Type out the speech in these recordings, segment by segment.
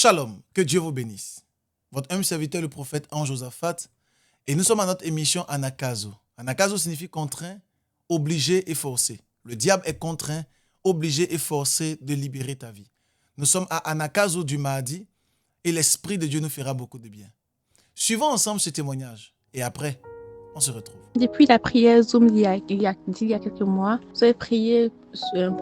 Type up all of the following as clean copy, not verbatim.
Shalom, que Dieu vous bénisse. Votre humble serviteur, le prophète Ange Josaphat, et nous sommes à notre émission Anakazo. Anakazo signifie contraint, obligé et forcé. Le diable est contraint, obligé et forcé de libérer ta vie. Nous sommes à Anakazo du mardi et l'Esprit de Dieu nous fera beaucoup de bien. Suivons ensemble ce témoignage et après, on se retrouve. Depuis la prière Zoom d'il y a quelques mois, vous avez prié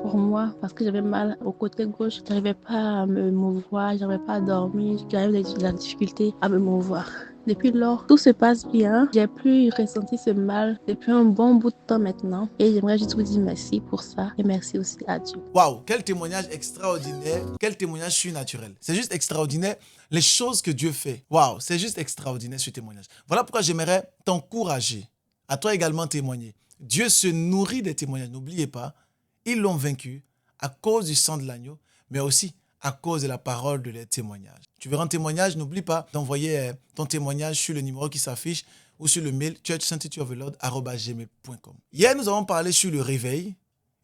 pour moi parce que j'avais mal au côté gauche. Je n'arrivais pas à me mouvoir, je n'arrivais pas à dormir, j'avais de la difficulté à me mouvoir. Depuis lors, tout se passe bien. J'ai plus ressenti ce mal depuis un bon bout de temps maintenant. Et j'aimerais juste vous dire merci pour ça. Et merci aussi à Dieu. Waouh, quel témoignage extraordinaire, quel témoignage surnaturel. C'est juste extraordinaire les choses que Dieu fait. Waouh, c'est juste extraordinaire ce témoignage. Voilà pourquoi j'aimerais t'encourager, à toi également témoigner. Dieu se nourrit des témoignages. N'oubliez pas, ils l'ont vaincu à cause du sang de l'agneau, mais aussi à cause de la parole de leurs témoignages. Tu verras un témoignage, n'oublie pas d'envoyer ton témoignage sur le numéro qui s'affiche ou sur le mail churchsanctitudeoftheLord@gmail.com. Hier, nous avons parlé sur le réveil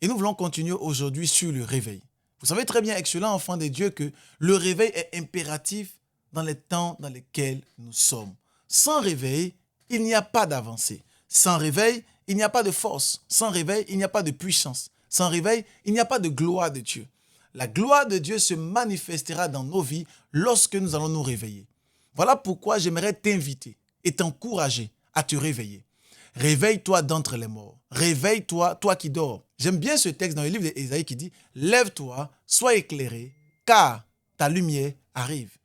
et nous voulons continuer aujourd'hui sur le réveil. Vous savez très bien, excellent enfant de Dieu, que le réveil est impératif dans les temps dans lesquels nous sommes. Sans réveil, il n'y a pas d'avancée. Sans réveil, il n'y a pas de force. Sans réveil, il n'y a pas de puissance. Sans réveil, il n'y a pas de gloire de Dieu. La gloire de Dieu se manifestera dans nos vies lorsque nous allons nous réveiller. Voilà pourquoi j'aimerais t'inviter et t'encourager à te réveiller. Réveille-toi d'entre les morts. Réveille-toi, toi qui dors. J'aime bien ce texte dans le livre d'Ésaïe qui dit « Lève-toi, sois éclairé, car ta lumière arrive. »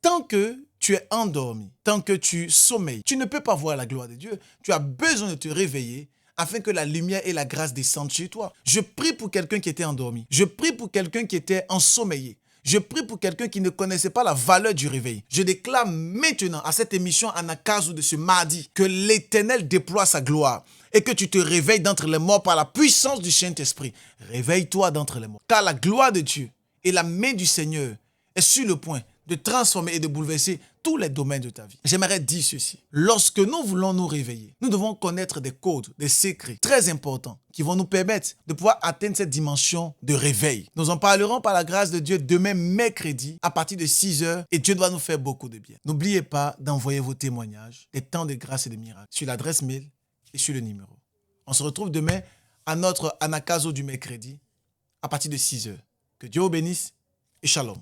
Tant que tu es endormi, tant que tu sommeilles, tu ne peux pas voir la gloire de Dieu. Tu as besoin de te réveiller afin que la lumière et la grâce descendent chez toi. Je prie pour quelqu'un qui était endormi. Je prie pour quelqu'un qui était ensommeillé. Je prie pour quelqu'un qui ne connaissait pas la valeur du réveil. Je déclare maintenant à cette émission Anakazo de ce mardi que l'Éternel déploie sa gloire et que tu te réveilles d'entre les morts par la puissance du Saint-Esprit. Réveille-toi d'entre les morts. Car la gloire de Dieu et la main du Seigneur est sur le point de transformer et de bouleverser tous les domaines de ta vie. J'aimerais dire ceci. Lorsque nous voulons nous réveiller, nous devons connaître des codes, des secrets très importants qui vont nous permettre de pouvoir atteindre cette dimension de réveil. Nous en parlerons par la grâce de Dieu demain mercredi à partir de 6h et Dieu doit nous faire beaucoup de bien. N'oubliez pas d'envoyer vos témoignages, des temps de grâce et de miracles sur l'adresse mail et sur le numéro. On se retrouve demain à notre Anakazo du mercredi à partir de 6h. Que Dieu vous bénisse et shalom.